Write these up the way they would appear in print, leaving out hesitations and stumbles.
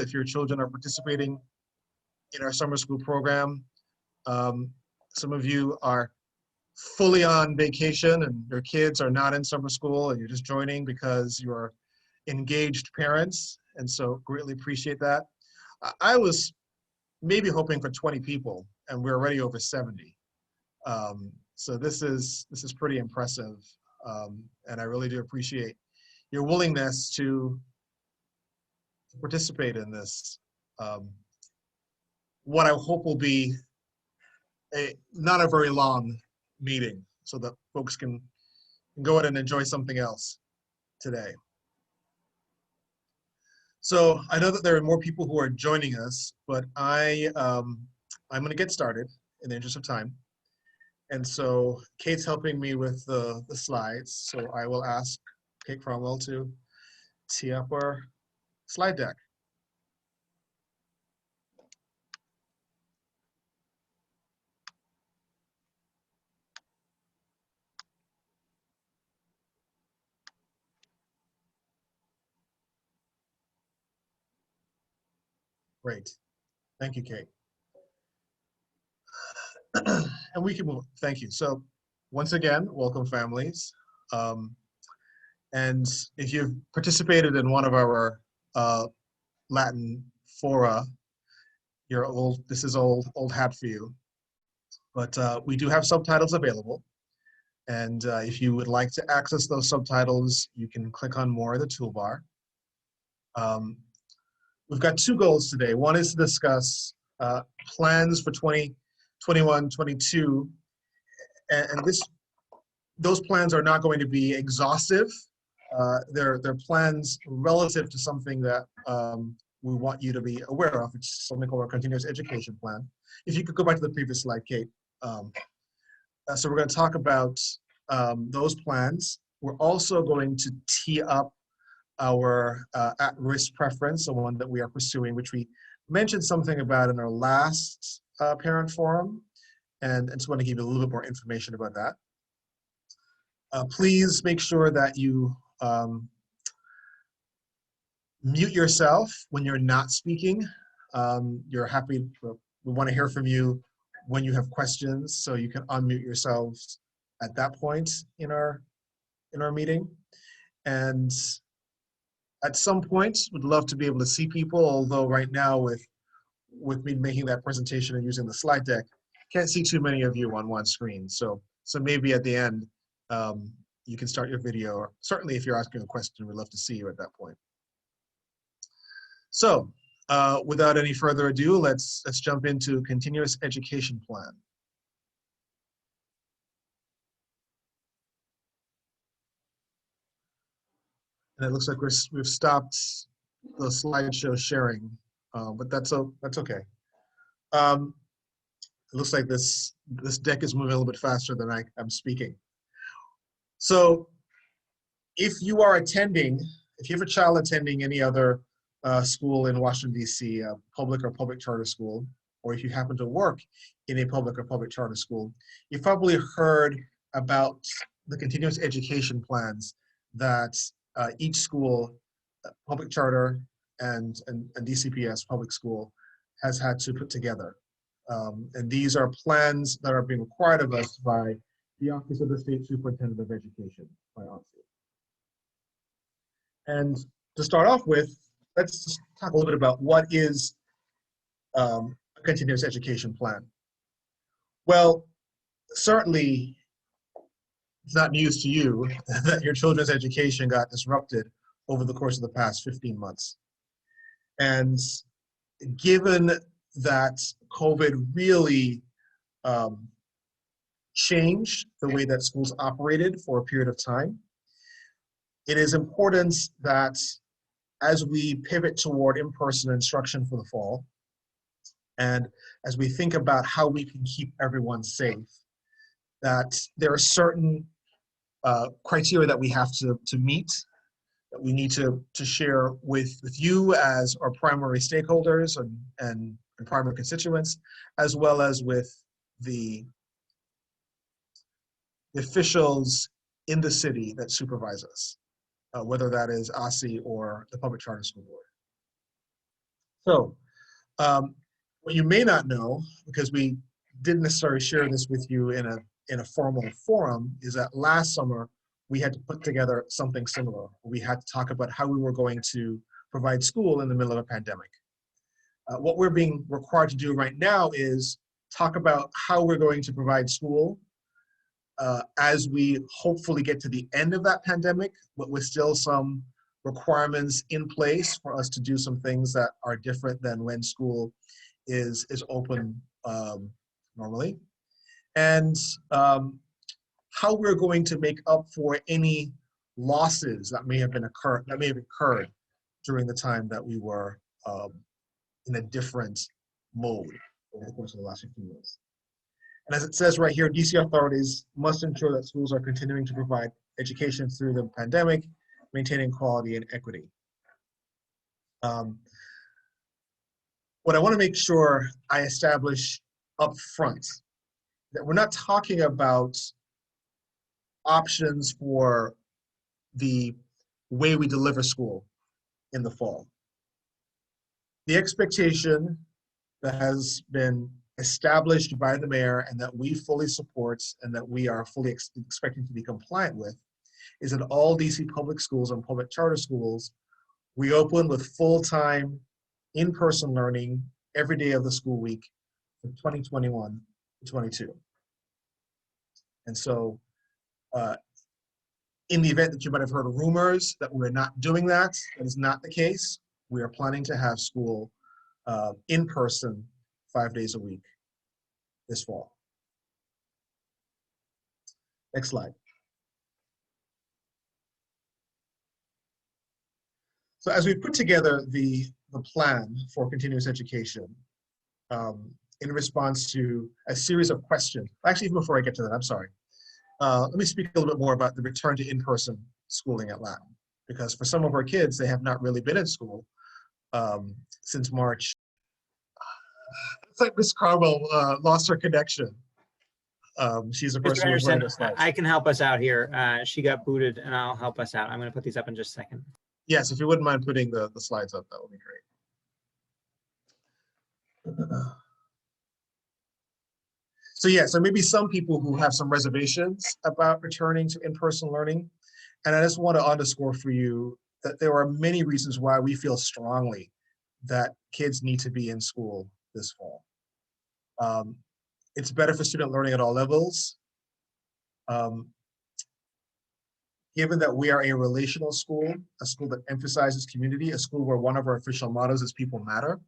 if your children are participating in our summer school program. Some of you are fully on vacation and your kids are not in summer school and you're just joining because you're engaged parents, and so greatly appreciate that. I was maybe hoping for 20 people and we're already over 70. So this is pretty impressive, and I really do appreciate your willingness to participate in this. What I hope will be not a very long meeting so that folks can go out and enjoy something else today. So I know that there are more people who are joining us, but I'm going to get started in the interest of time. And so Kate's helping me with the slides. So I will ask Kate Cromwell to tee up our slide deck. Great. Thank you, Kate. And we can move. Thank you. So once again, welcome families. And if you've participated in one of our Latin fora, you're old. This is old hat for you. But we do have subtitles available. And if you would like to access those subtitles, you can click on more in the toolbar. We've got two goals today. One is to discuss plans for 2021, 22, and those plans are not going to be exhaustive. They're plans relative to something that we want you to be aware of. It's something called our continuous education plan. If you could go back to the previous slide, Kate. So we're going to talk about those plans. We're also going to tee up our at-risk preference, the one that we are pursuing, which we mentioned something about in our last parent forum, and just want to give you a little bit more information about that. Please make sure that you mute yourself when you're not speaking. You're happy, we want to hear from you when you have questions, so you can unmute yourselves at that point in our meeting. And at some point, we'd love to be able to see people, although right now with me making that presentation and using the slide deck, can't see too many of you on one screen. So maybe at the end, you can start your video, or certainly if you're asking a question, we'd love to see you at that point. So without any further ado, let's jump into continuous education plan. And it looks like we've stopped the slideshow sharing, but that's okay. It looks like this deck is moving a little bit faster than I'm speaking. So if you are attending, if you have a child attending any other school in Washington, D.C., public or public charter school, or if you happen to work in a public or public charter school, you've probably heard about the continuous education plans that each school, public charter and DCPS public school, has had to put together. And these are plans that are being required of us by the Office of the State Superintendent of Education, by OSSE. And to start off with, let's just talk a little bit about what is a continuous education plan. Well, certainly it's not news to you that your children's education got disrupted over the course of the past 15 months. And given that COVID really changed the way that schools operated for a period of time, it is important that as we pivot toward in-person instruction for the fall, and as we think about how we can keep everyone safe, that there are certain criteria that we have to meet, that we need to share with you as our primary stakeholders and primary constituents, as well as with the officials in the city that supervise us, whether that is OSSE or the Public Charter School Board. So what you may not know, because we didn't necessarily share this with you in a formal forum, is that last summer we had to put together something similar. We had to talk about how we were going to provide school in the middle of a pandemic. What we're being required to do right now is talk about how we're going to provide school as we hopefully get to the end of that pandemic, but with still some requirements in place for us to do some things that are different than when school is open normally, and how we're going to make up for any losses that may have occurred during the time that we were in a different mode over the course of the last 15 years. And as it says right here, DC authorities must ensure that schools are continuing to provide education through the pandemic, maintaining quality and equity. What I want to make sure I establish up front, that we're not talking about options for the way we deliver school in the fall. The expectation that has been established by the mayor and that we fully support and that we are fully expecting to be compliant with is that all DC public schools and public charter schools reopen with full-time in-person learning every day of the school week from 2021 to 22. And so in the event that you might have heard rumors that we're not doing that, that is not the case. We are planning to have school in person 5 days a week this fall. Next slide. So as we put together the plan for continuous education in response to a series of questions, actually even before I get to that, I'm sorry. Let me speak a little bit more about the return to in-person schooling at Latin, because for some of our kids, they have not really been in school since March. It's like Miss Carwell lost her connection. She's a person who's running the slides. I can help us out here. She got booted and I'll help us out. I'm going to put these up in just a second. Yes, if you wouldn't mind putting the slides up, that would be great. So yeah, so maybe some people who have some reservations about returning to in-person learning. And I just want to underscore for you that there are many reasons why we feel strongly that kids need to be in school this fall. It's better for student learning at all levels. Given that we are a relational school, a school that emphasizes community, a school where one of our official mottos is people matter,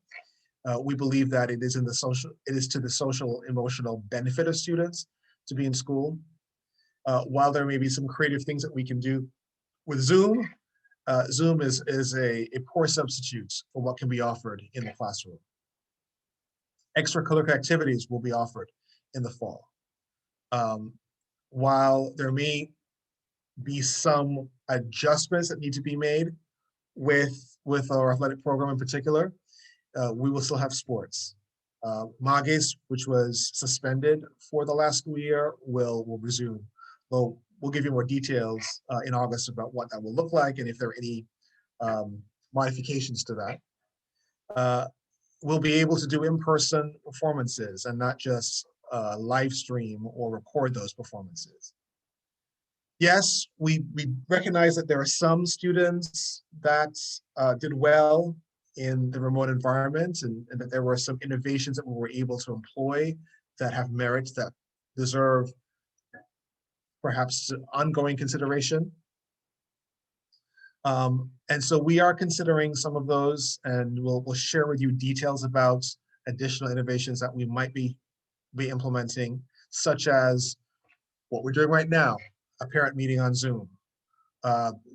we believe that it is to the social emotional benefit of students to be in school. While there may be some creative things that we can do with Zoom, Zoom is a poor substitute for what can be offered in the classroom. Extracurricular activities will be offered in the fall. While there may be some adjustments that need to be made with our athletic program in particular, we will still have sports. Mages, which was suspended for the last school year, will resume. We'll give you more details in August about what that will look like and if there are any modifications to that. We'll be able to do in-person performances and not just live stream or record those performances. Yes, we recognize that there are some students that did well in the remote environment and that there were some innovations that we were able to employ that have merits that deserve perhaps ongoing consideration. And so we are considering some of those, and we'll share with you details about additional innovations that we might be implementing, such as what we're doing right now, a parent meeting on Zoom,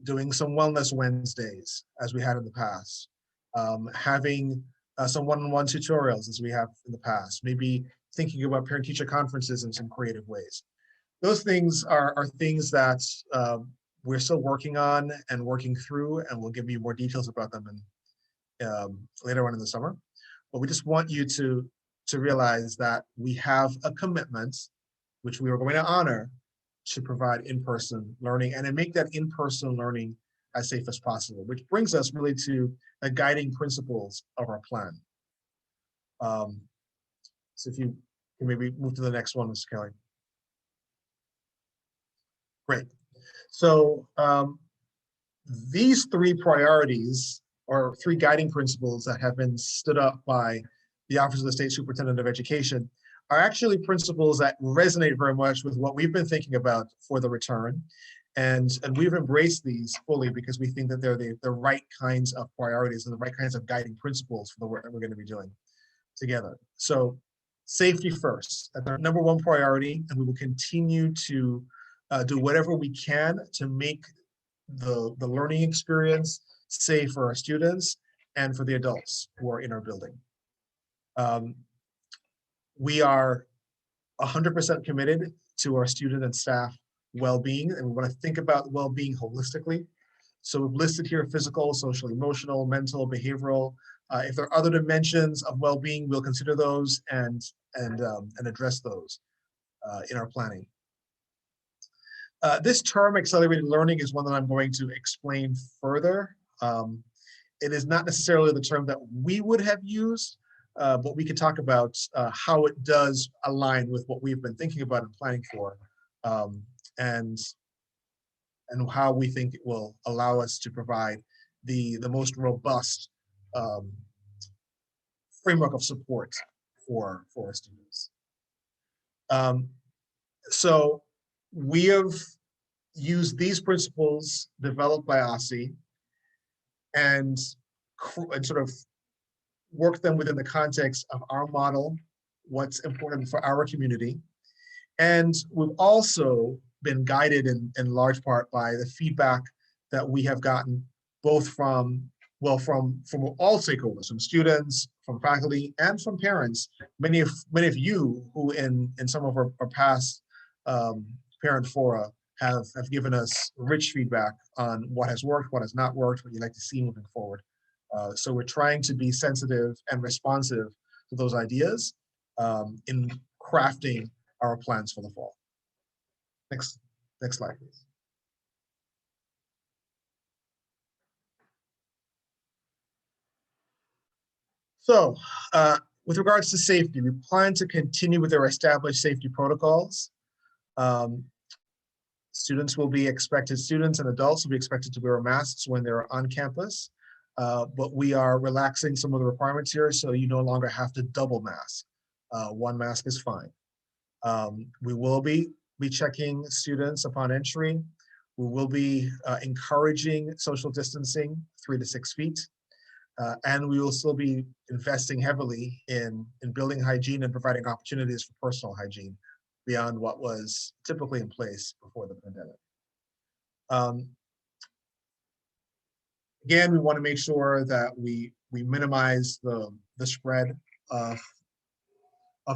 doing some wellness Wednesdays as we had in the past, having some one-on-one tutorials as we have in the past, maybe thinking about parent-teacher conferences in some creative ways. Those things are things that we're still working on and working through, and we'll give you more details about them later on in the summer. But we just want you to realize that we have a commitment, which we are going to honor, to provide in-person learning and to make that in-person learning as safe as possible, which brings us really to the guiding principles of our plan. So if you can maybe move to the next one, Mr. Kelly. Great. So these three priorities or three guiding principles that have been stood up by the Office of the State Superintendent of Education are actually principles that resonate very much with what we've been thinking about for the return. And we've embraced these fully because we think that they're the right kinds of priorities and the right kinds of guiding principles for the work that we're going to be doing together. So safety first, that's our number one priority, and we will continue to do whatever we can to make the learning experience safe for our students and for the adults who are in our building. We are 100% committed to our student and staff well-being, and we want to think about well-being holistically. So we've listed here physical, social, emotional, mental, behavioral. If there are other dimensions of well-being, we'll consider those and address those in our planning. This term, accelerated learning, is one that I'm going to explain further. It is not necessarily the term that we would have used, but we could talk about how it does align with what we've been thinking about and planning for, and how we think it will allow us to provide the most robust framework of support for our students. So we have used these principles developed by OSSE and sort of work them within the context of our model, what's important for our community. And we've also been guided in large part by the feedback that we have gotten both from all stakeholders, from students, from faculty, and from parents. Many of you who in some of our past parent fora have given us rich feedback on what has worked, what has not worked, what you'd like to see moving forward. So we're trying to be sensitive and responsive to those ideas in crafting our plans for the fall. Next slide, please. So with regards to safety, we plan to continue with our established safety protocols. Students and adults will be expected to wear masks when they're on campus, but we are relaxing some of the requirements here, so you no longer have to double mask. One mask is fine. We will be checking students upon entry. We will be encouraging social distancing 3 to 6 feet. And we will still be investing heavily in building hygiene and providing opportunities for personal hygiene beyond what was typically in place before the pandemic. Again, we want to make sure that we minimize the spread of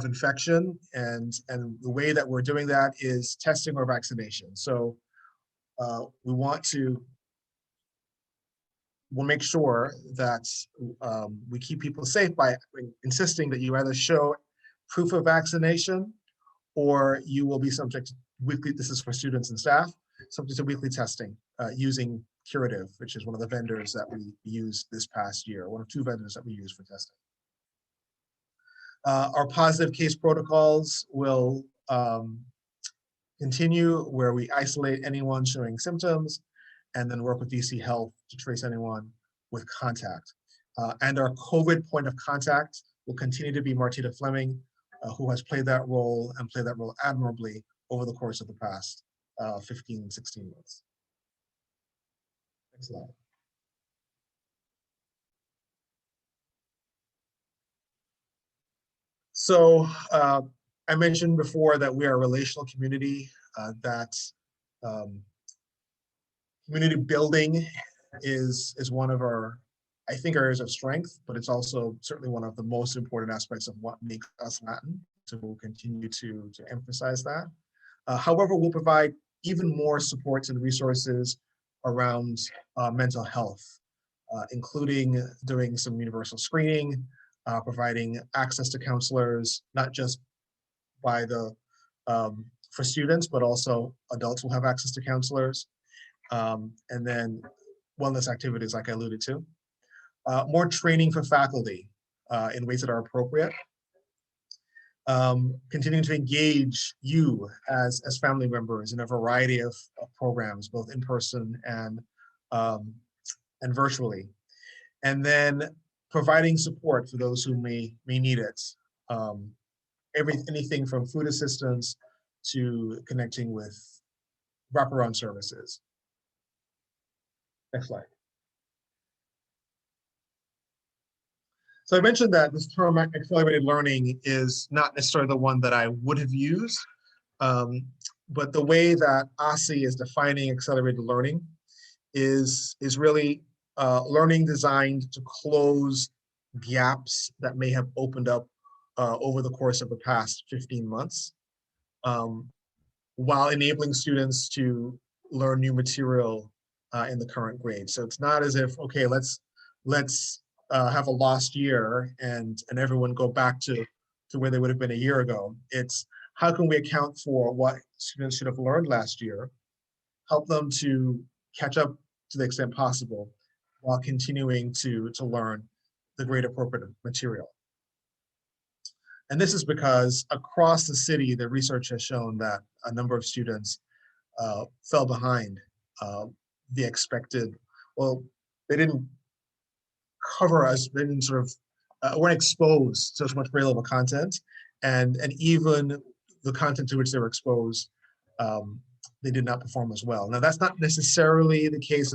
infection, and the way that we're doing that is testing or vaccination. So we'll make sure that we keep people safe by insisting that you either show proof of vaccination or you will be subject to weekly, this is for students and staff, subject to weekly testing using Curative, which is one of the vendors that we used this past year, one of 2 vendors that we use for testing. Our positive case protocols will continue, where we isolate anyone showing symptoms and then work with DC Health to trace anyone with contact. And our COVID point of contact will continue to be Martina Fleming, who has played that role and played that role admirably over the course of the past 15, 16 months. Next slide. So I mentioned before that we are a relational community, that community building is one of our, I think, areas of strength, but it's also certainly one of the most important aspects of what makes us Latin. So we'll continue to emphasize that. However, we'll provide even more supports and resources around mental health, including doing some universal screening, providing access to counselors, not just by for students, but also adults will have access to counselors. And then wellness activities like I alluded to. More training for faculty in ways that are appropriate. Continuing to engage you as family members in a variety of programs, both in person and virtually. And then providing support for those who may need it. Anything from food assistance to connecting with wraparound services. Next slide. So I mentioned that this term accelerated learning is not necessarily the one that I would have used, but the way that OSSE is defining accelerated learning is really learning designed to close gaps that may have opened up over the course of the past 15 months, while enabling students to learn new material in the current grade. So it's not as if, okay, let's have a lost year and everyone go back to where they would have been a year ago. It's how can we account for what students should have learned last year, help them to catch up to the extent possible while continuing to learn the grade appropriate material. And this is because across the city, the research has shown that a number of students fell behind the expected, well, they didn't cover us, they didn't sort of, weren't exposed to so much grade level content. And even the content to which they were exposed, they did not perform as well. Now that's not necessarily the case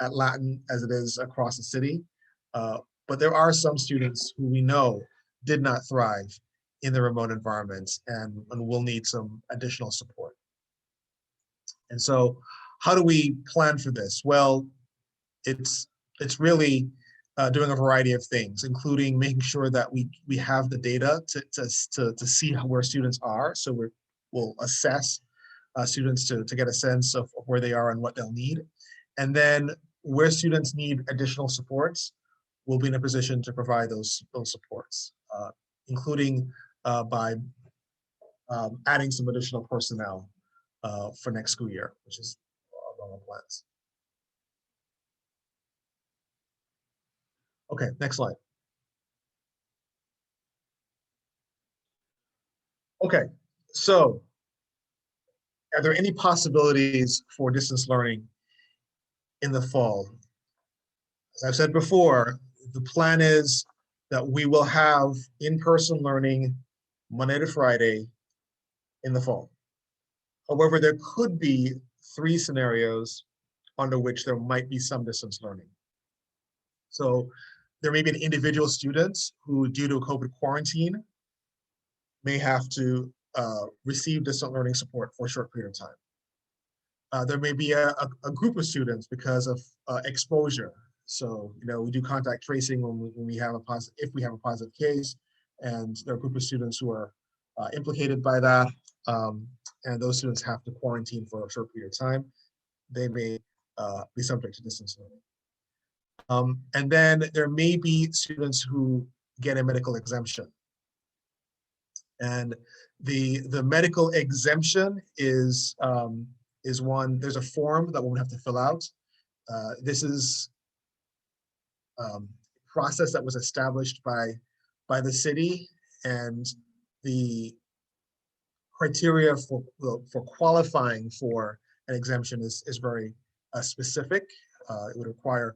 at Latin as it is across the city, but there are some students who we know did not thrive in the remote environments and will need some additional support. And so how do we plan for this? Well, it's really doing a variety of things, including making sure that we have the data to see where students are. So we'll assess students to get a sense of where they are and what they'll need. And then where students need additional supports, we'll be in a position to provide those supports, including by adding some additional personnel for next school year, which is on our plans. Okay, next slide. Okay, so are there any possibilities for distance learning in the fall? As I've said before, the plan is that we will have in-person learning Monday to Friday in the fall. However, there could be 3 scenarios under which there might be some distance learning. So there may be an individual students who, due to COVID quarantine, may have to receive distant learning support for a short period of time. There may be a group of students because of exposure. So, we do contact tracing when we have a positive, if we have a positive case, and there are a group of students who are implicated by that, and those students have to quarantine for a short period of time. They may be subject to distance learning. And then there may be students who get a medical exemption. And the medical exemption is one, there's a form that we'll have to fill out. This is process that was established by the city, and the criteria for qualifying for an exemption is very specific. It would require,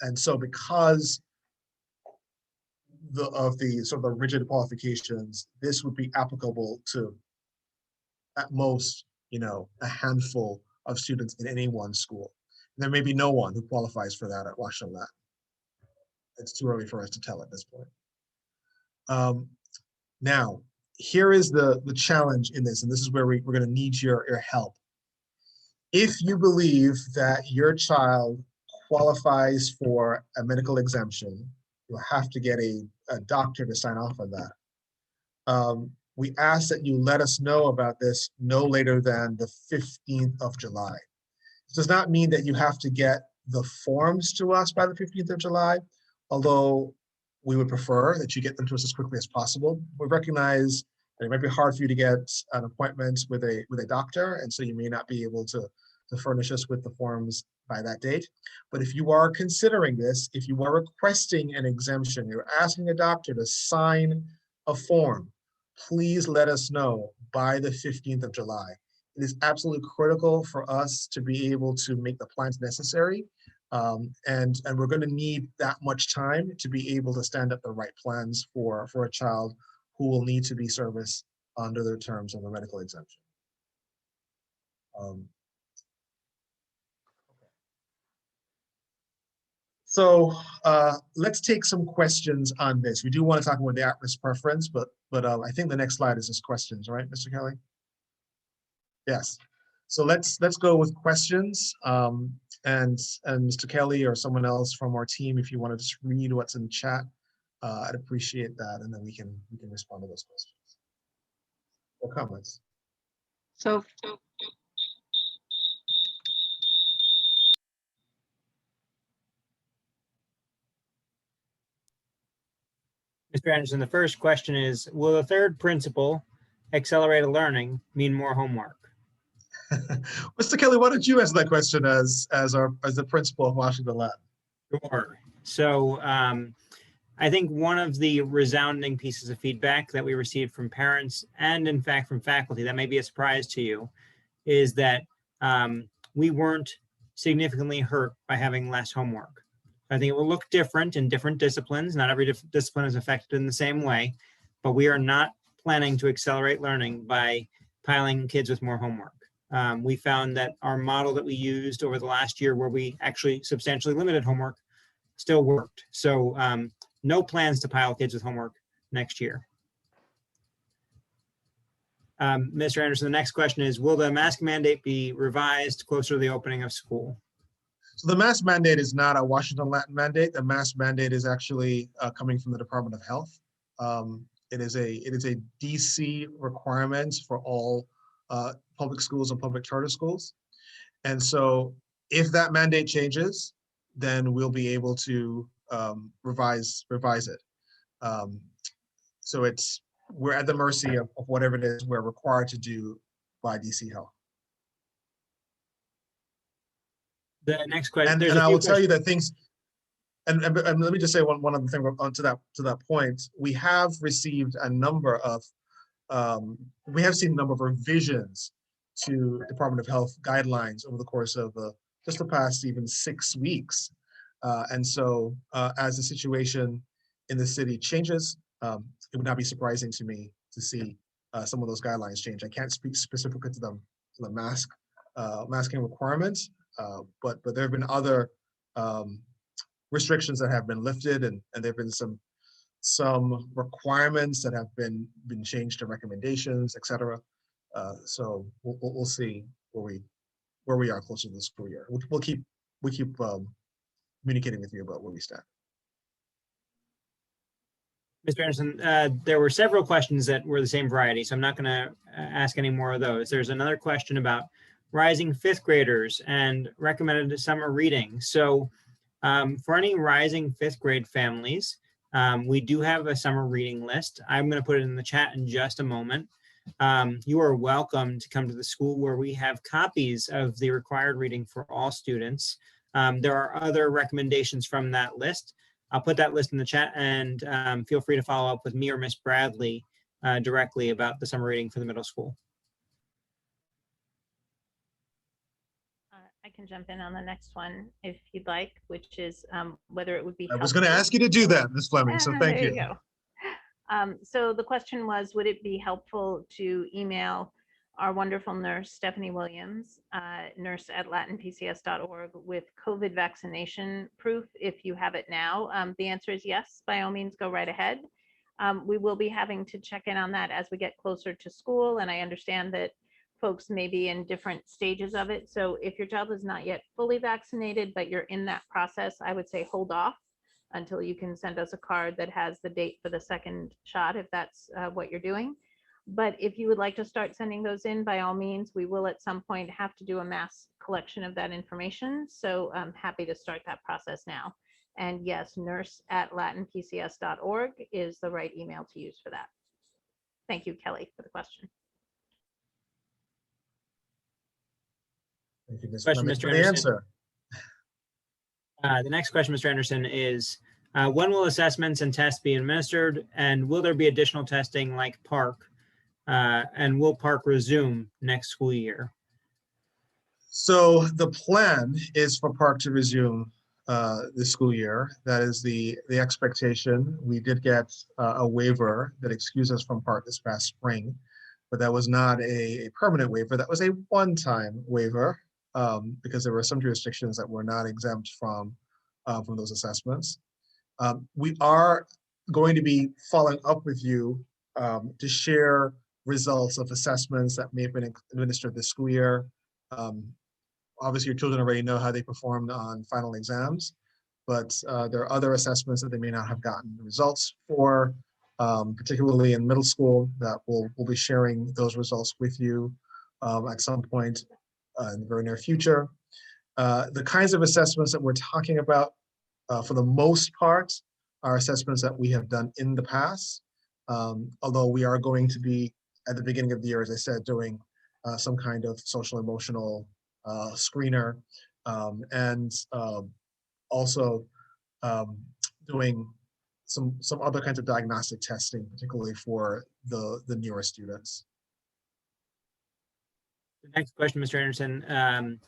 and so because of the sort of the rigid qualifications, this would be applicable to at most, a handful of students in any one school. And there may be no one who qualifies for that at Washington Latin. It's too early for us to tell at this point. Now, here is the challenge in this, and this is where we're going to need your help. If you believe that your child qualifies for a medical exemption, you'll have to get a doctor to sign off on that. We ask that you let us know about this no later than the 15th of July. This does not mean that you have to get the forms to us by the 15th of July, although we would prefer that you get them to us as quickly as possible. We recognize that it might be hard for you to get an appointment with a doctor, and so you may not be able to to furnish us with the forms by that date. But if you are considering this, if you are requesting an exemption, you're asking a doctor to sign a form, please let us know by the 15th of July. It is absolutely critical for us to be able to make the plans necessary. And we're going to need that much time to be able to stand up the right plans for a child who will need to be serviced under the terms of a medical exemption. So let's take some questions on this. We do want to talk about the at-risk preference, but I think the next slide is just questions, right, Mr. Kelly? Yes. So let's go with questions. And Mr. Kelly or someone else from our team, if you want to just read what's in the chat, I'd appreciate that, and then we can respond to those questions or comments. So Mr. Anderson, the first question is, will the third principle, accelerated learning, mean more homework? Mr. Kelly, why don't you answer that question as the principal of Washington Latin? Sure. So I think one of the resounding pieces of feedback that we received from parents and in fact from faculty that may be a surprise to you is that we weren't significantly hurt by having less homework. I think it will look different in different disciplines. Not every discipline is affected in the same way, but we are not planning to accelerate learning by piling kids with more homework. We found that our model that we used over the last year, where we actually substantially limited homework, still worked. So no plans to pile kids with homework next year. Mr. Anderson, the next question is, will the mask mandate be revised closer to the opening of school? So the mask mandate is not a Washington Latin mandate. The mask mandate is actually coming from the Department of Health. It is a DC requirement for all public schools and public charter schools. And so if that mandate changes, then we'll be able to revise it. So we're at the mercy of whatever it is we're required to do by DC Health. The next question. And I will tell you that things, and let me just say one other thing to that point. We have received a number of, we have seen a number of revisions to Department of Health guidelines over the course of just the past even 6 weeks. And so as the situation in the city changes, it would not be surprising to me to see some of those guidelines change. I can't speak specifically to the masking requirements, but there have been other restrictions that have been lifted, and there have been some requirements that have been changed to recommendations, et cetera. So we'll see where we are closer to the school year. We'll keep communicating with you about where we stand. Mr. Anderson, there were several questions that were the same variety, so I'm not going to ask any more of those. There's another question about rising fifth graders and recommended summer reading. So for any rising fifth grade families, we do have a summer reading list. I'm going to put it in the chat in just a moment. You are welcome to come to the school where we have copies of the required reading for all students. There are other recommendations from that list. I'll put that list in the chat, and feel free to follow up with me or Miss Bradley directly about the summer reading for the middle school. I can jump in on the next one if you'd like, which is whether it would be I was going to ask you to do that, Ms. Fleming, so thank you. There you go. So the question was, would it be helpful to email our wonderful nurse, Stephanie Williams, nurse@latinpcs.org, with COVID vaccination proof if you have it now? The answer is yes, by all means, go right ahead. We will be having to check in on that as we get closer to school, and I understand that folks may be in different stages of it. So if your child is not yet fully vaccinated, but you're in that process, I would say hold off until you can send us a card that has the date for the second shot, if that's what you're doing. But if you would like to start sending those in, by all means, we will at some point have to do a mass collection of that information. So I'm happy to start that process now. And yes, nurse@latinpcs.org is the right email to use for that. Thank you, Kelly, for the question. Thank you, Ms. Question, Fleming, Mr. for the Anderson. answer. The next question, Mr. Anderson, is when will assessments and tests be administered, and will there be additional testing like Park? And will Park resume next school year? So the plan is for Park to resume this school year. That is the expectation. We did get a waiver that excused us from Park this past spring, but that was not a permanent waiver. That was a one-time waiver because there were some jurisdictions that were not exempt from those assessments. We are going to be following up with you to share results of assessments that may have been administered this school year. Obviously, your children already know how they performed on final exams, but there are other assessments that they may not have gotten the results for, particularly in middle school, that we'll be sharing those results with you at some point in the very near future. The kinds of assessments that we're talking about, for the most part, are assessments that we have done in the past, although we are going to be, at the beginning of the year, as I said, doing some kind of social emotional screener, and also doing some other kinds of diagnostic testing, particularly for the newer students. The next question, Mr. Anderson.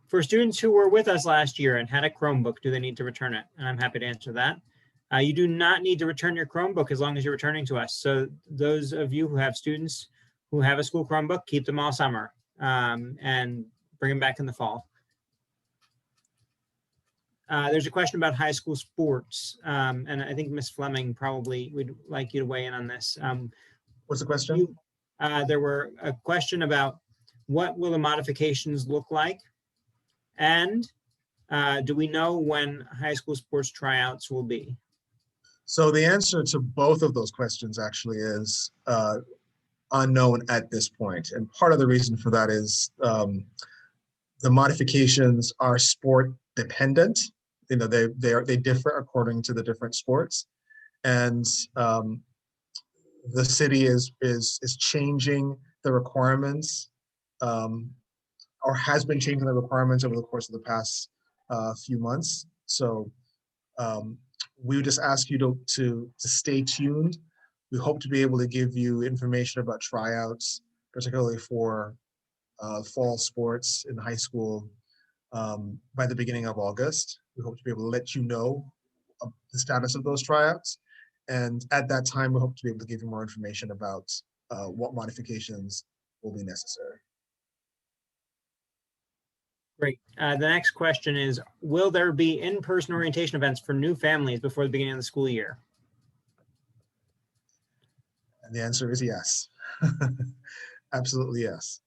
For students who were with us last year and had a Chromebook, do they need to return it? And I'm happy to answer that. You do not need to return your Chromebook as long as you're returning to us. So those of you who have students who have a school Chromebook, keep them all summer and bring them back in the fall. There's a question about high school sports. And I think Ms. Fleming probably would like you to weigh in on this. What's the question? There were a question about what will the modifications look like? And do we know when high school sports tryouts will be? So the answer to both of those questions actually is unknown at this point. And part of the reason for that is the modifications are sport dependent. You know, they differ according to the different sports. And the city is changing the requirements or has been changing the requirements over the course of the past few months. So we would just ask you to stay tuned. We hope to be able to give you information about tryouts, particularly for fall sports in high school by the beginning of August. We hope to be able to let you know the status of those tryouts. And at that time, we hope to be able to give you more information about what modifications will be necessary. Great. The next question is, will there be in-person orientation events for new families before the beginning of the school year? And the answer is yes. Absolutely yes.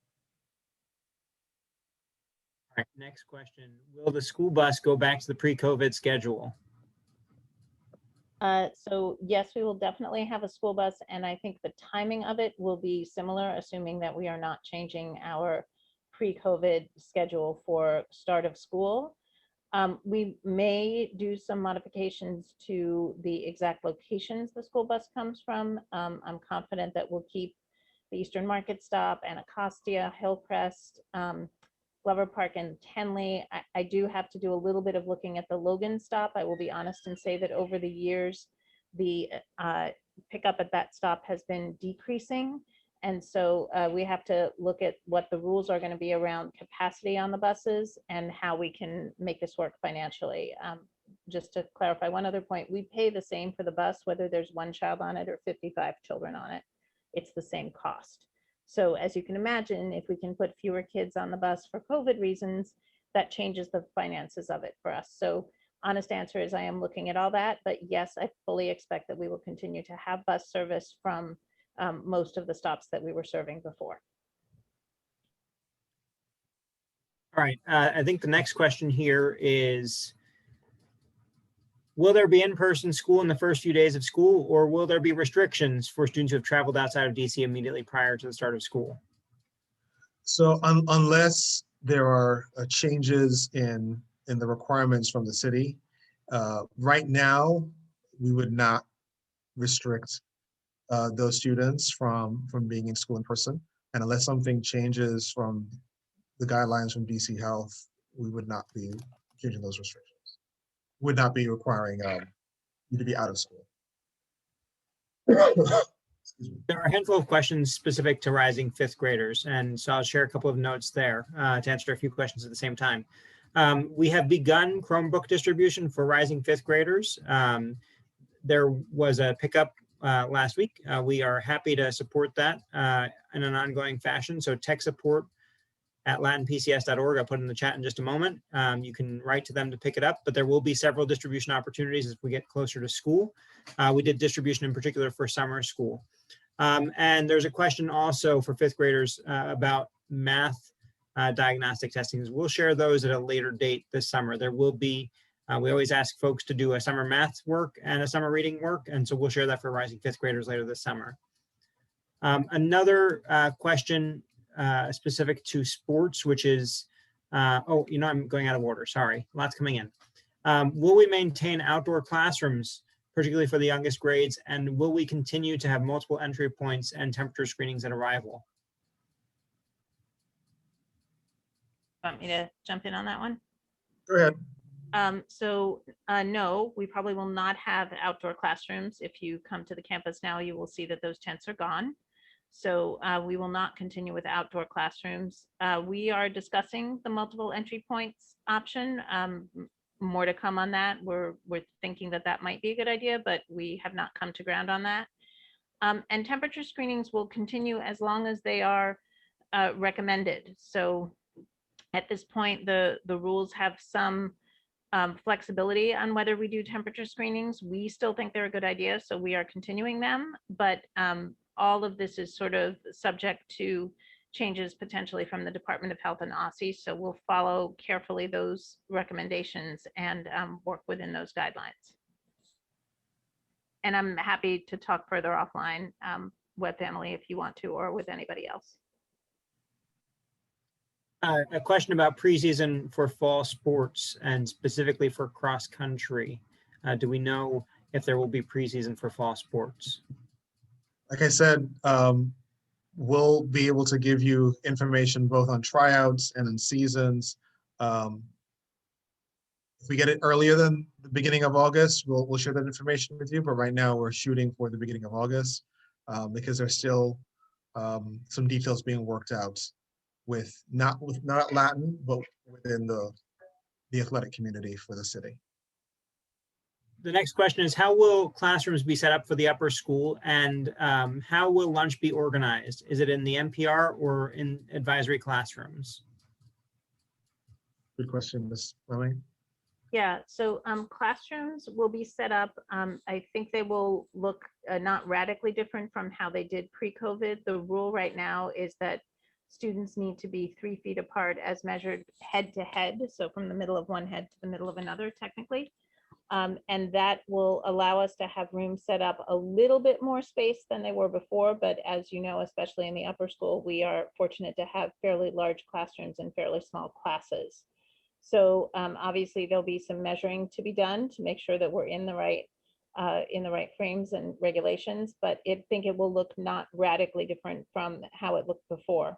All right, next question. Will the school bus go back to the pre-COVID schedule? So yes, we will definitely have a school bus, and I think the timing of it will be similar, assuming that we are not changing our pre-COVID schedule for start of school. We may do some modifications to the exact locations the school bus comes from. I'm confident that we'll keep the Eastern Market Stop, Anacostia, Hillcrest, Glover Park, and Tenley. I do have to do a little bit of looking at the Logan stop. I will be honest and say that over the years, the pickup at that stop has been decreasing. And so we have to look at what the rules are going to be around capacity on the buses and how we can make this work financially. Just to clarify one other point, we pay the same for the bus, whether there's one child on it or 55 children on it. It's the same cost. So as you can imagine, if we can put fewer kids on the bus for COVID reasons, that changes the finances of it for us. So honest answer is I am looking at all that, but yes, I fully expect that we will continue to have bus service from most of the stops that we were serving before. All right, I think the next question here is, will there be in-person school in the first few days of school, or will there be restrictions for students who have traveled outside of DC immediately prior to the start of school? So unless there are changes in the requirements from the city, right now, we would not restrict those students from being in school in person. And unless something changes from the guidelines from DC Health, we would not be changing those restrictions. Would not be requiring you to be out of school. Excuse me. There are a handful of questions specific to rising fifth graders, and so I'll share a couple of notes there to answer a few questions at the same time. We have begun Chromebook distribution for rising fifth graders. There was a pickup last week. We are happy to support that in an ongoing fashion. So tech support at latinpcs.org. I'll put in the chat in just a moment. You can write to them to pick it up, but there will be several distribution opportunities as we get closer to school. We did distribution in particular for summer school. And there's a question also for fifth graders about math diagnostic testing. We'll share those at a later date this summer. There will be, we always ask folks to do a summer math work and a summer reading work, and so we'll share that for rising fifth graders later this summer. Another question specific to sports, which is, oh, you know, I'm going out of order, sorry, lots coming in. Will we maintain outdoor classrooms, particularly for the youngest grades, and will we continue to have multiple entry points and temperature screenings at arrival? Want me to jump in on that one? Go ahead. No, we probably will not have outdoor classrooms. If you come to the campus now, you will see that those tents are gone. So we will not continue with outdoor classrooms. We are discussing the multiple entry points option. More to come on that. We're thinking that that might be a good idea, but we have not come to ground on that. And temperature screenings will continue as long as they are recommended. So at this point, the rules have some flexibility on whether we do temperature screenings. We still think they're a good idea, so we are continuing them, but all of this is sort of subject to changes potentially from the Department of Health and OSCE. So we'll follow carefully those recommendations and work within those guidelines. And I'm happy to talk further offline, with Emily if you want to, or with anybody else. A question about preseason for fall sports and specifically for cross country. Do we know if there will be preseason for fall sports? Like I said, we'll be able to give you information both on tryouts and in seasons. If we get it earlier than the beginning of August, we'll share that information with you. But right now we're shooting for the beginning of August because there's still some details being worked out with not Latin, but within the athletic community for the city. The next question is, how will classrooms be set up for the upper school, and how will lunch be organized? Is it in the NPR or in advisory classrooms? Good question, Ms. Fleming. Yeah, so classrooms will be set up. I think they will look not radically different from how they did pre-COVID. The rule right now is that students need to be 3 feet apart as measured head to head. So from the middle of one head to the middle of another, technically. And that will allow us to have rooms set up a little bit more space than they were before. But as you know, especially in the upper school, we are fortunate to have fairly large classrooms and fairly small classes. So obviously there'll be some measuring to be done to make sure that we're in the right frames and regulations, but I think it will look not radically different from how it looked before.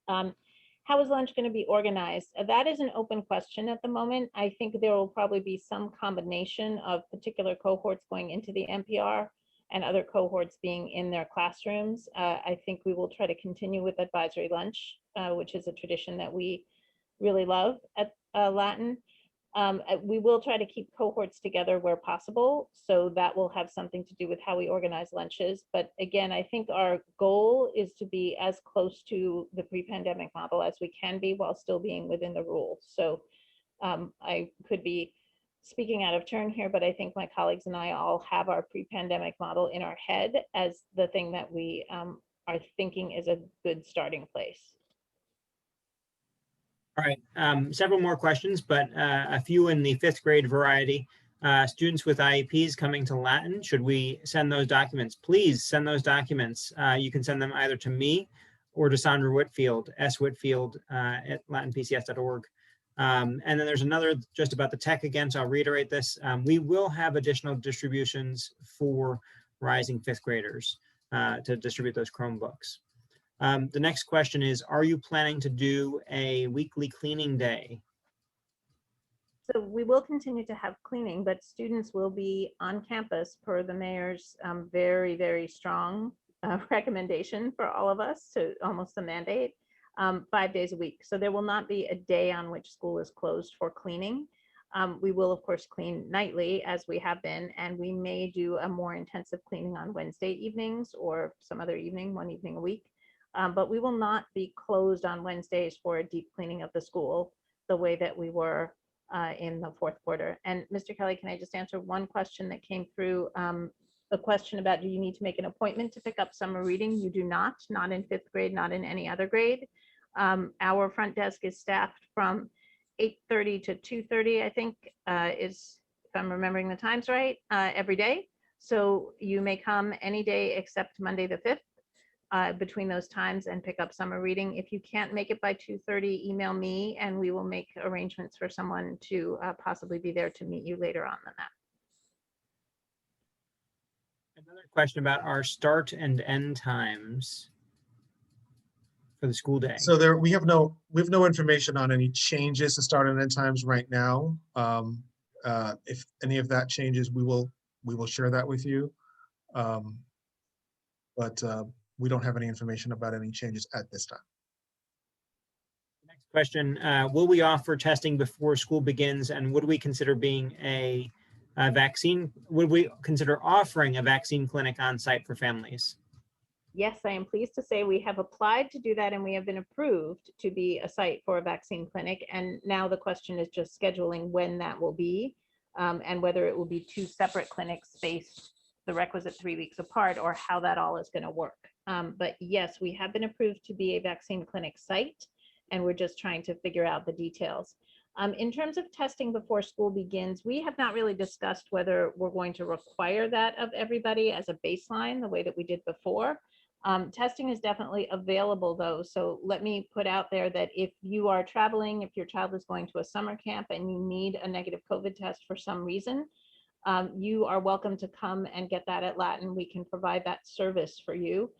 How is lunch going to be organized? That is an open question at the moment. I think there will probably be some combination of particular cohorts going into the NPR and other cohorts being in their classrooms. I think we will try to continue with advisory lunch, which is a tradition that we really love at Latin. We will try to keep cohorts together where possible, so that will have something to do with how we organize lunches. But again, I think our goal is to be as close to the pre-pandemic model as we can be while still being within the rules. So I could be speaking out of turn here, but I think my colleagues and I all have our pre-pandemic model in our head as the thing that we are thinking is a good starting place. All right, several more questions, but a few in the 5th grade variety. Students with IEPs coming to Latin, should we send those documents? Please send those documents. You can send them either to me or to Sandra Whitfield, swhitfield at latinpcs.org. And then there's another just about the tech again, so I'll reiterate this. We will have additional distributions for rising 5th graders to distribute those Chromebooks. The next question is, are you planning to do a weekly cleaning day? So we will continue to have cleaning, but students will be on campus per the mayor's very, very strong recommendation for all of us, to almost a mandate, 5 days a week. So there will not be a day on which school is closed for cleaning. We will, of course, clean nightly as we have been, and we may do a more intensive cleaning on Wednesday evenings or some other evening, one evening a week. But we will not be closed on Wednesdays for a deep cleaning of the school the way that we were in the fourth quarter. And Mr. Kelly, can I just answer one question that came through? A question about, do you need to make an appointment to pick up summer reading? You do not in fifth grade, not in any other grade. Our front desk is staffed from 8:30 to 2:30, I think, is, if I'm remembering the times right, every day. So you may come any day except Monday the 5th. Between those times and pick up summer reading. If you can't make it by 2:30, email me and we will make arrangements for someone to possibly be there to meet you later on than that. Another question about our start and end times for the school day. So we have no information on any changes to start and end times right now. If any of that changes, we will share that with you. But we don't have any information about any changes at this time. Next question, will we offer testing before school begins, and would we consider being a vaccine? Would we consider offering a vaccine clinic on site for families? Yes, I am pleased to say we have applied to do that and we have been approved to be a site for a vaccine clinic. And now the question is just scheduling when that will be, and whether it will be 2 separate clinics spaced the requisite 3 weeks apart, or how that all is going to work. But yes, we have been approved to be a vaccine clinic site, and we're just trying to figure out the details. In terms of testing before school begins, we have not really discussed whether we're going to require that of everybody as a baseline, the way that we did before. Testing is definitely available though. So let me put out there that if you are traveling, if your child is going to a summer camp and you need a negative COVID test for some reason, you are welcome to come and get that at Latin. We can provide that service for you.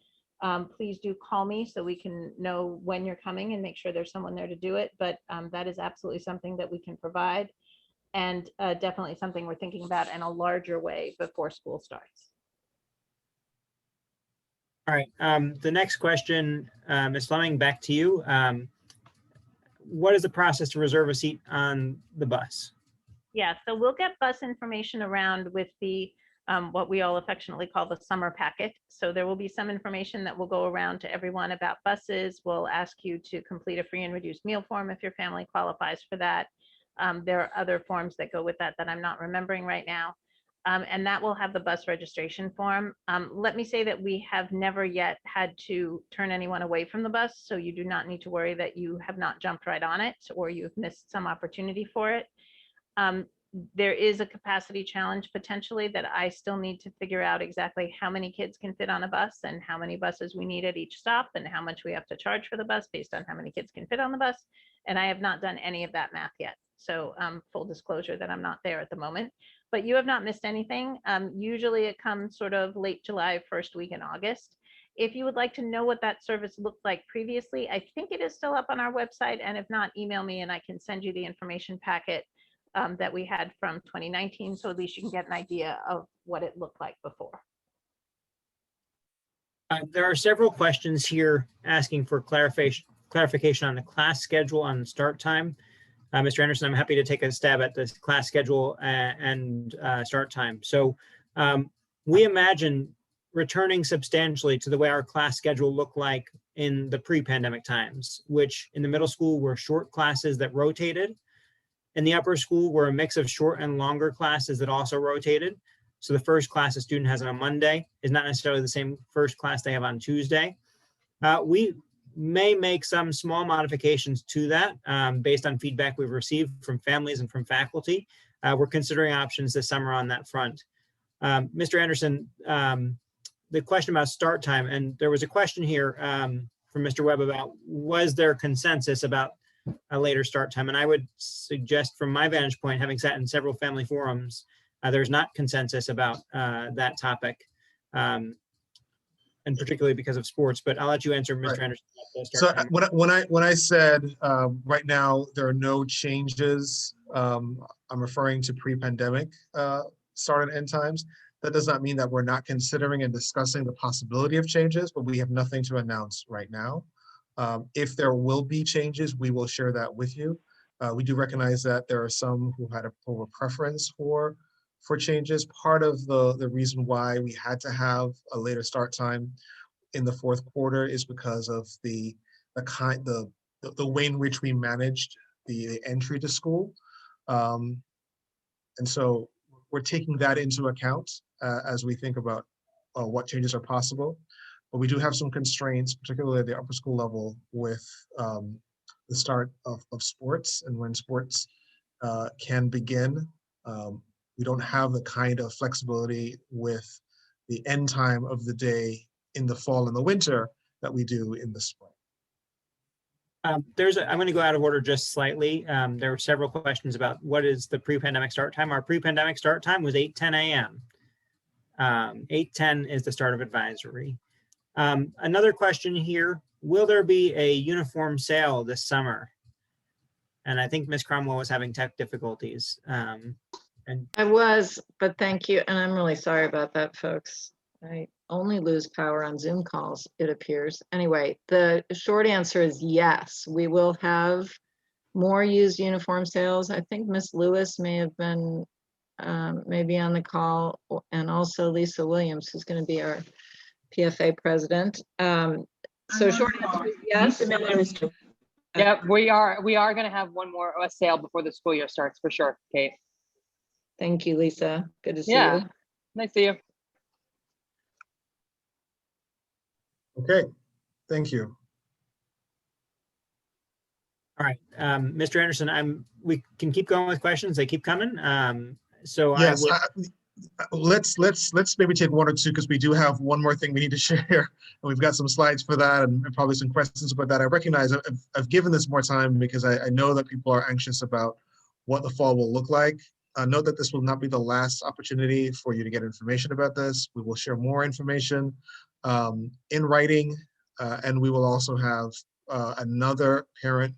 Please do call me so we can know when you're coming and make sure there's someone there to do it. But that is absolutely something that we can provide, and definitely something we're thinking about in a larger way before school starts. All right, the next question, Ms. Fleming, back to you. What is the process to reserve a seat on the bus? Yeah, so we'll get bus information around with the what we all affectionately call the summer packet. So there will be some information that will go around to everyone about buses. We'll ask you to complete a free and reduced meal form if your family qualifies for that. There are other forms that go with that I'm not remembering right now. And that will have the bus registration form. Let me say that we have never yet had to turn anyone away from the bus, so you do not need to worry that you have not jumped right on it or you've missed some opportunity for it. There is a capacity challenge potentially that I still need to figure out exactly how many kids can fit on a bus and how many buses we need at each stop and how much we have to charge for the bus based on how many kids can fit on the bus. And I have not done any of that math yet. So full disclosure that I'm not there at the moment, but you have not missed anything. Usually it comes sort of late July, first week in August. If you would like to know what that service looked like previously, I think it is still up on our website. And if not, email me and I can send you the information packet that we had from 2019. So at least you can get an idea of what it looked like before. There are several questions here asking for clarification on the class schedule and start time. Mr. Anderson, I'm happy to take a stab at this class schedule and start time. So we imagine returning substantially to the way our class schedule looked like in the pre-pandemic times, which in the middle school were short classes that rotated. In the upper school were a mix of short and longer classes that also rotated. So the first class a student has on a Monday is not necessarily the same first class they have on Tuesday. We may make some small modifications to that based on feedback we've received from families and from faculty. We're considering options this summer on that front. Mr. Anderson, the question about start time, and there was a question here from Mr. Webb about, was there consensus about a later start time? And I would suggest from my vantage point, having sat in several family forums, there's not consensus about that topic. and particularly because of sports, but I'll let you answer, Mr. Right. Anderson. About the So start time. when I said right now there are no changes, I'm referring to pre-pandemic start and end times. That does not mean that we're not considering and discussing the possibility of changes, but we have nothing to announce right now. If there will be changes, we will share that with you. We do recognize that there are some who had a preference for changes. Part of the reason why we had to have a later start time in the fourth quarter is because of the way in which we managed the entry to school. And so we're taking that into account as we think about what changes are possible. But we do have some constraints, particularly at the upper school level, with the start of sports and when sports can begin. We don't have the kind of flexibility with the end time of the day in the fall and the winter that we do in the spring. I'm going to go out of order just slightly. There were several questions about what is the pre-pandemic start time. Our pre-pandemic start time was 8:10 a.m. 8:10 is the start of advisory. Another question here, will there be a uniform sale this summer? And I think Ms. Cromwell was having tech difficulties. I was, but thank you. And I'm really sorry about that, folks. I only lose power on Zoom calls, it appears. Anyway, the short answer is yes. We will have more used uniform sales. I think Miss Lewis may have been maybe on the call, and also Lisa Williams, who's going to be our PFA president. So short answer is yes. Yep, we are going to have one more sale before the school year starts for sure, Kate. Thank you, Lisa. Good to see Yeah. you. Nice to see you. Okay, thank you. All right, Mr. Anderson, we can keep going with questions. They keep coming. So Yes, I would, let's maybe take one or two because we do have one more thing we need to share, and we've got some slides for that and probably some questions about that. I recognize I've given this more time because I know that people are anxious about what the fall will look like. Note that this will not be the last opportunity for you to get information about this. We will share more information in writing, and we will also have another parent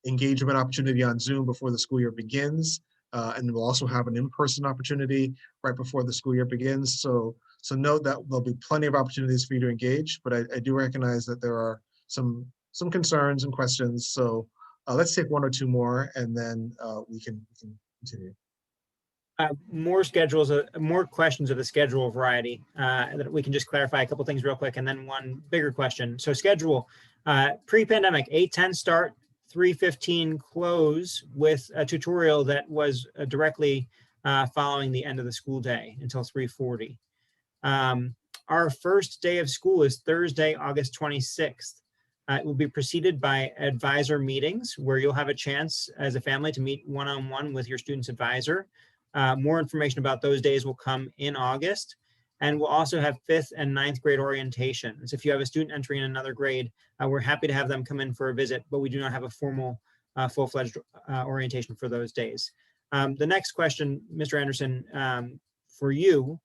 engagement opportunity on Zoom before the school year begins. And we'll also have an in-person opportunity right before the school year begins. So note that there'll be plenty of opportunities for you to engage, but I do recognize that there are some concerns and questions. So let's take one or two more, and then we can continue. more schedules, more questions of the schedule variety that we can just clarify a couple things real quick, and then one bigger question. So schedule, pre-pandemic, 8:10 start, 3:15 close with a tutorial that was directly following the end of the school day until 3:40. Our first day of school is Thursday, August 26th. It will be preceded by advisor meetings where you'll have a chance as a family to meet one-on-one with your student's advisor. More information about those days will come in August. And we'll also have 5th and 9th grade orientations. If you have a student entering in another grade, we're happy to have them come in for a visit, but we do not have a formal full-fledged orientation for those days. The next question, Mr. Anderson, for you,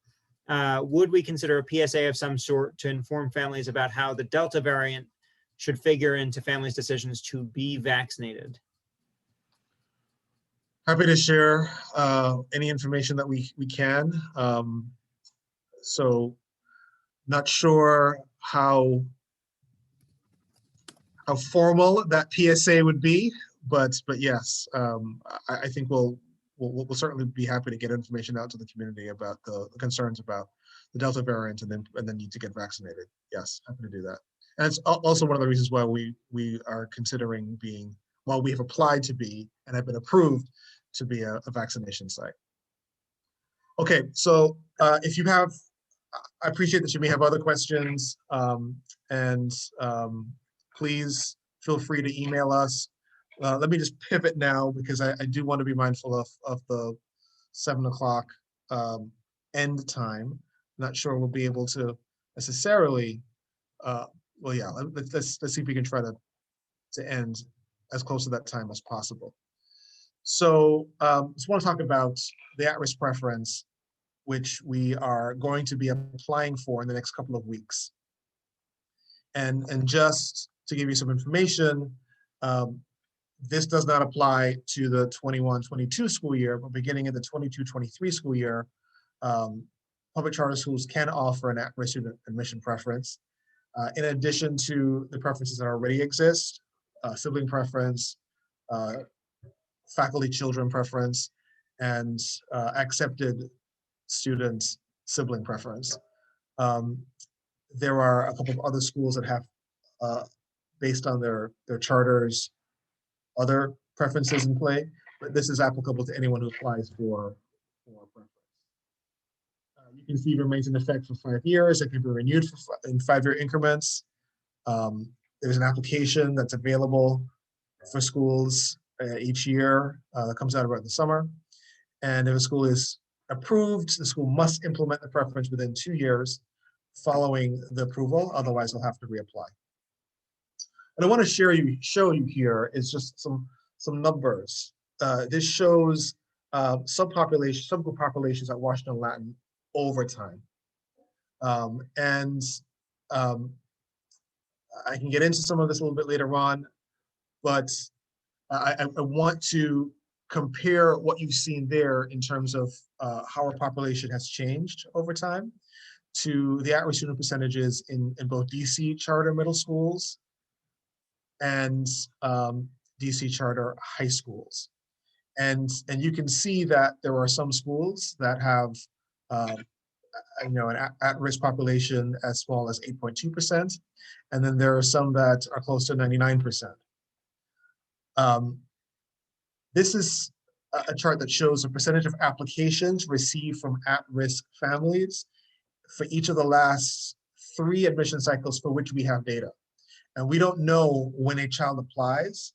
would we consider a PSA of some sort to inform families about how the Delta variant should figure into families' decisions to be vaccinated? Happy to share any information that we can. So not sure how formal that PSA would be, but yes, I think we'll certainly be happy to get information out to the community about the concerns about the Delta variant and then need to get vaccinated. Yes, happy to do that. And it's also one of the reasons why we are considering being, while we have applied to be and have been approved to be a vaccination site. Okay, so if you have, I appreciate that you may have other questions, and please feel free to email us. Let me just pivot now because I do want to be mindful of the 7 o'clock end time. Not sure we'll be able to necessarily, well, yeah, let's see if we can try to end as close to that time as possible. So just want to talk about the at-risk preference. which we are going to be applying for in the next couple of weeks. And just to give you some information, this does not apply to the 21-22 school year, but beginning in the 22-23 school year, public charter schools can offer an at-risk student admission preference. In addition to the preferences that already exist, sibling preference, faculty children preference, and accepted student sibling preference. There are a couple of other schools that have, based on their charters, other preferences in play, but this is applicable to anyone who applies for a preference. You can see it remains in effect for 5 years. It can be renewed in 5-year increments. There's an application that's available for schools each year that comes out about the summer. And if a school is approved, the school must implement the preference within 2 years following the approval, otherwise they'll have to reapply. What I want to show you here is just some numbers. This shows subgroup populations at Washington Latin over time. I can get into some of this a little bit later on, but I want to compare what you've seen there in terms of how our population has changed over time to the at-risk student percentages in both DC charter middle schools and DC charter high schools. And you can see that there are some schools that have an at-risk population as small as 8.2%, and then there are some that are close to 99%. This is a chart that shows the percentage of applications received from at-risk families for each of the last 3 admission cycles for which we have data. And we don't know when a child applies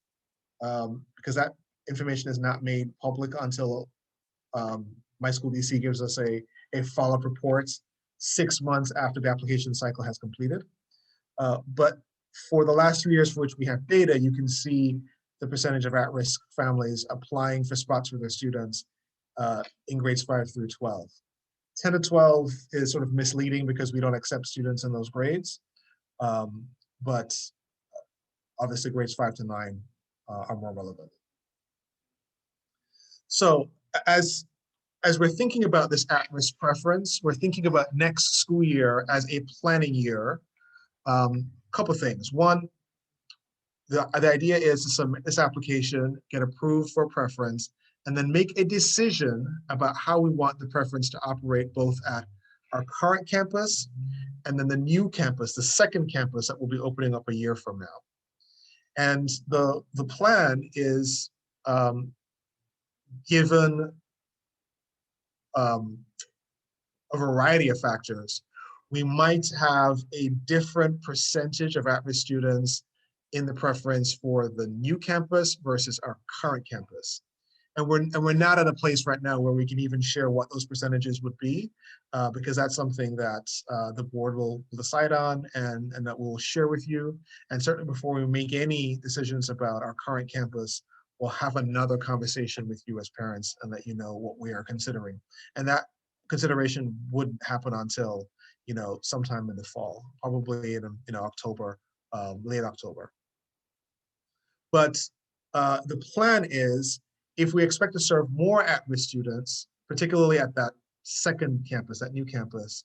because that information is not made public until My School DC gives us a follow-up report 6 months after the application cycle has completed. But for the last 3 years for which we have data, you can see the percentage of at-risk families applying for spots for their students in grades 5 through 12. 10 to 12 is sort of misleading because we don't accept students in those grades. But obviously grades 5 to 9 are more relevant. So as we're thinking about this at-risk preference, we're thinking about next school year as a planning year. Couple things. One, the idea is to submit this application, get approved for a preference, and then make a decision about how we want the preference to operate both at our current campus and then the new campus, the second campus that will be opening up a year from now. And the plan is given a variety of factors, we might have a different percentage of at-risk students in the preference for the new campus versus our current campus. And we're not at a place right now where we can even share what those percentages would be, because that's something that the board will decide on and that we'll share with you. And certainly before we make any decisions about our current campus, we'll have another conversation with you as parents and let you know what we are considering. And that consideration wouldn't happen until sometime in the fall, probably in October, late October. But the plan is, if we expect to serve more at-risk students, particularly at that second campus, that new campus,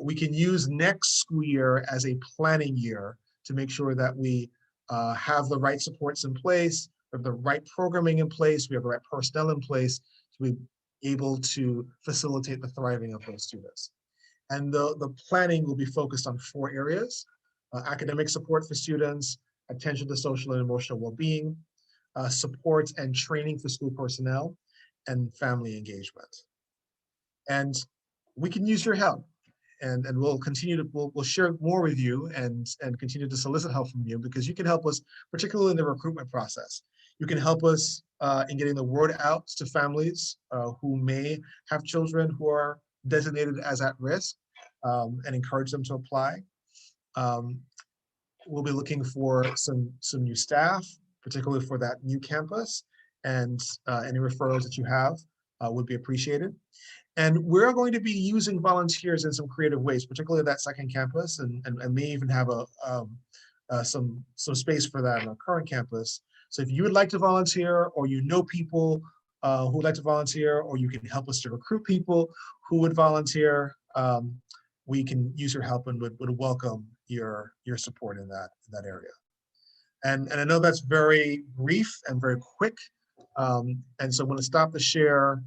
we can use next school year as a planning year to make sure that we have the right supports in place, we have the right programming in place, we have the right personnel in place to be able to facilitate the thriving of those students. And the planning will be focused on 4 areas: academic support for students, attention to social and emotional well-being, support and training for school personnel, and family engagement. And we can use your help, and we'll continue to we'll share more with you and continue to solicit help from you, because you can help us, particularly in the recruitment process. You can help us in getting the word out to families who may have children who are designated as at risk, and encourage them to apply. We'll be looking for some new staff, particularly for that new campus, and any referrals that you have. would be appreciated. And we're going to be using volunteers in some creative ways, particularly that second campus, and may even have some space for that on our current campus. So if you would like to volunteer, or you know people who would like to volunteer, or you can help us to recruit people who would volunteer, we can use your help and would welcome your support in that area. And I know that's very brief and very quick. And so I'm going to stop the share,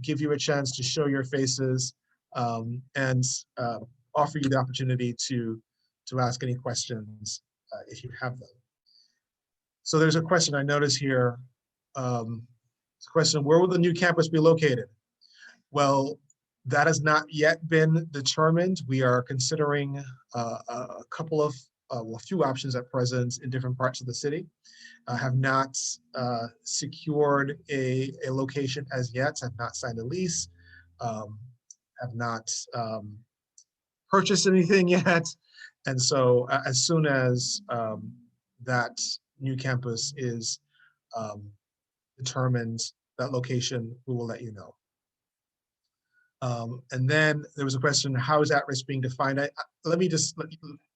give you a chance to show your faces, and offer you the opportunity to ask any questions if you have them. So there's a question I notice here. It's a question, where will the new campus be located? Well, that has not yet been determined. We are considering a couple of, a few options at present in different parts of the city. Have not secured a location as yet, have not signed a lease, have not purchased anything yet. And so as soon as that new campus is determined, that location, we will let you know. And then there was a question, how is at-risk being defined? Let me just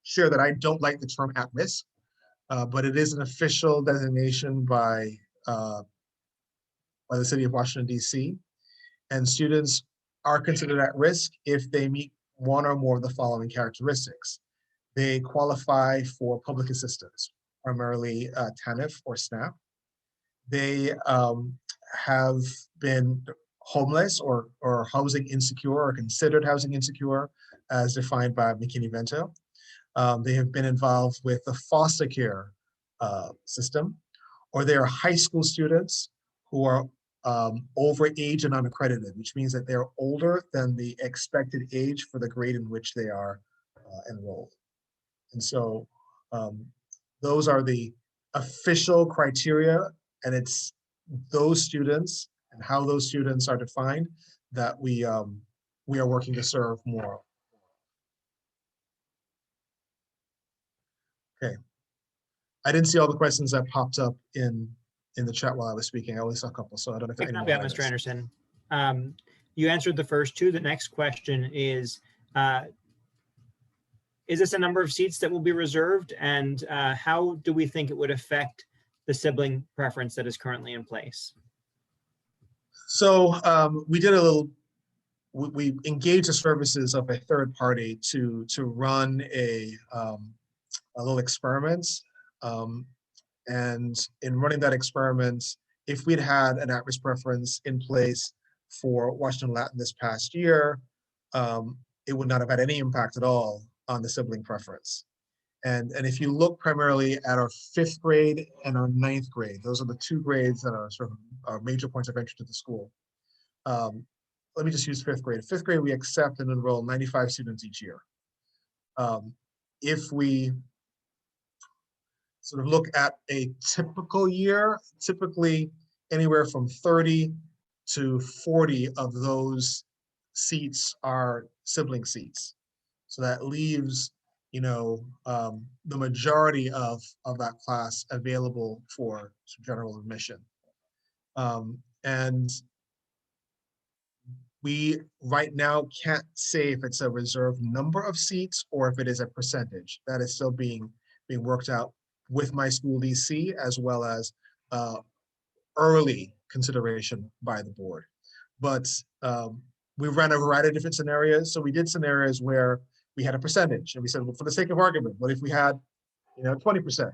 share that I don't like the term at-risk, but it is an official designation by the city of Washington, D.C. And students are considered at risk if they meet one or more of the following characteristics. They qualify for public assistance, primarily TANF or SNAP. They have been homeless or housing insecure, or considered housing insecure as defined by McKinney-Vento. They have been involved with the foster care system, or they are high school students who are over age and unaccredited, which means that they're older than the expected age for the grade in which they are enrolled. And so those are the official criteria, and it's those students and how those students are defined that we are working to serve more. Okay. I didn't see all the questions that popped up in the chat while I was speaking. I only saw a couple, so I don't know if anyone. Yeah, Mr. Anderson. You answered the first two. The next question is this a number of seats that will be reserved, and how do we think it would affect the sibling preference that is currently in place? So we did we engaged the services of a third party to run a little experiment. And in running that experiment, if we'd had an at-risk preference in place for Washington Latin this past year, it would not have had any impact at all on the sibling preference. And if you look primarily at our 5th grade and our 9th grade, those are the 2 grades that are sort of our major points of entry to the school. Let me just use 5th grade. 5th grade, we accept and enroll 95 students each year. If we sort of look at a typical year, typically anywhere from 30 to 40 of those seats are sibling seats. So that leaves, you know, the majority of that class available for general admission. And we right now can't say if it's a reserved number of seats or if it is a percentage. That is still being worked out with my school DC, as well as early consideration by the board. But we ran a variety of different scenarios. So we did scenarios where we had a percentage, and we said, well, for the sake of argument, what if we had, you know, 20%?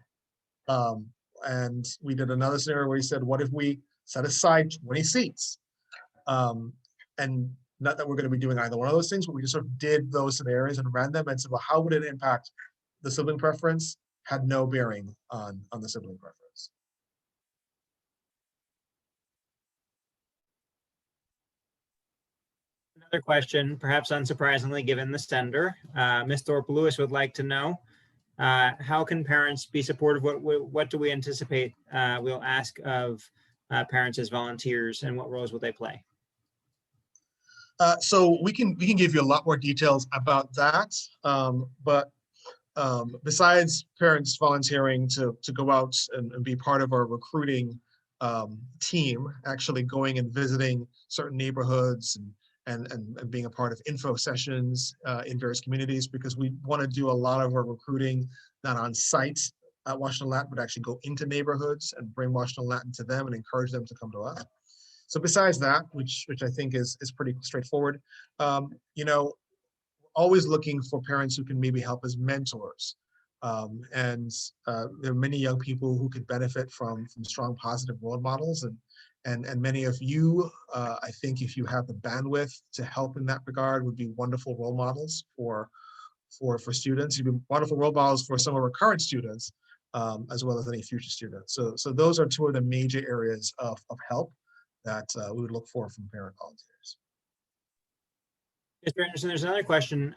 And we did another scenario where we said, what if we set aside 20 seats? And not that we're going to be doing either one of those things, but we just sort of did those scenarios and ran them and said, well, how would it impact the sibling preference? Had no bearing on the sibling preference. Another question, perhaps unsurprisingly, given the sender, Ms. Thorpe Lewis would like to know, how can parents be supportive? What do we anticipate we'll ask of parents as volunteers, and what roles will they play? So we can give you a lot more details about that, but besides parents volunteering to go out and be part of our recruiting team actually going and visiting certain neighborhoods and being a part of info sessions in various communities, because we want to do a lot of our recruiting not on site at Washington Latin, but actually go into neighborhoods and bring Washington Latin to them and encourage them to come to us. So besides that, which I think is pretty straightforward, you know, always looking for parents who can maybe help as mentors. There are many young people who could benefit from strong positive role models, and many of you, I think if you have the bandwidth to help in that regard, would be wonderful role models for students. You'd be wonderful role models for some of our current students, as well as any future students. So those are two of the major areas of help that we would look for from parent volunteers. Mr. Anderson, there's another question.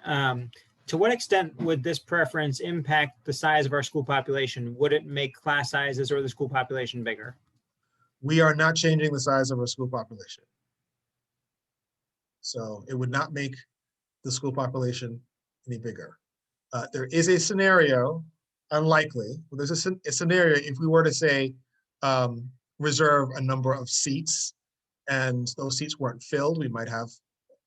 To what extent would this preference impact the size of our school population? Would it make class sizes or the school population bigger? We are not changing the size of our school population. So it would not make the school population any bigger. There is a scenario, unlikely, but there's a scenario if we were to say, reserve a number of seats and those seats weren't filled, we might have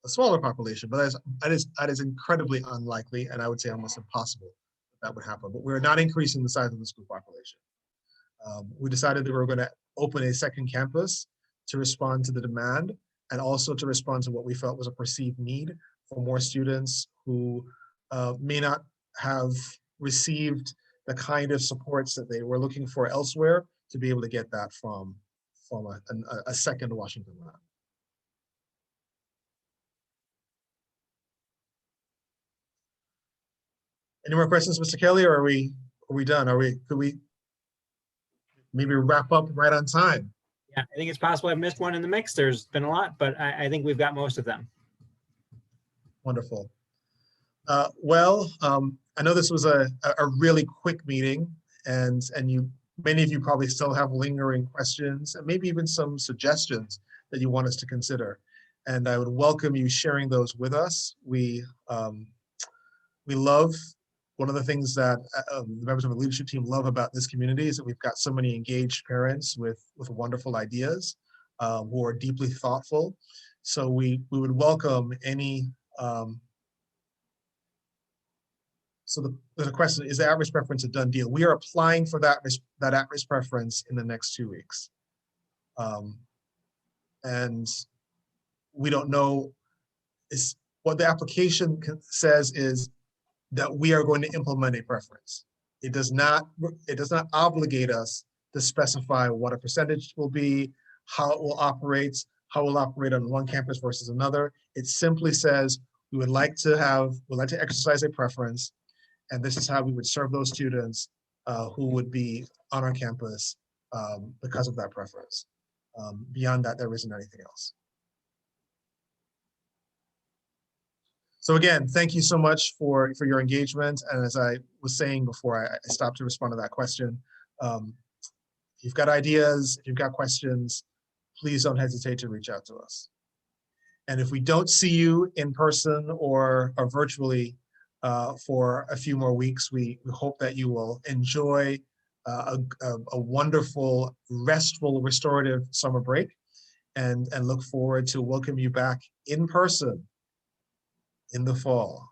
a smaller population, but that is incredibly unlikely, and I would say almost impossible that would happen. But we're not increasing the size of the school population. We decided that we were going to open a second campus to respond to the demand and also to respond to what we felt was a perceived need for more students who may not have received the kind of supports that they were looking for elsewhere, to be able to get that from a second Washington Latin. Any more questions, Mr. Kelly, or are we done? Could we maybe wrap up right on time? Yeah, I think it's possible I've missed one in the mix. There's been a lot, but I think we've got most of them. Wonderful. Well, I know this was a really quick meeting, and many of you probably still have lingering questions and maybe even some suggestions that you want us to consider. And I would welcome you sharing those with us. We love, one of the things that the members of the leadership team love about this community is that we've got so many engaged parents with wonderful ideas who are deeply thoughtful. So we would welcome any, so the question, is the at-risk preference a done deal? We are applying for that at-risk preference in the next 2 weeks. And we don't know, what the application says is that we are going to implement a preference. It does not obligate us to specify what a percentage will be, how it will operate, on one campus versus another. It simply says we would like to exercise a preference, and this is how we would serve those students who would be on our campus because of that preference. Beyond that, there isn't anything else. So again, thank you so much for your engagement. And as I was saying before I stopped to respond to that question, if you've got ideas, if you've got questions, please don't hesitate to reach out to us. And if we don't see you in person or virtually for a few more weeks, we hope that you will enjoy a wonderful, restful, restorative summer break, and look forward to welcome you back in person in the fall.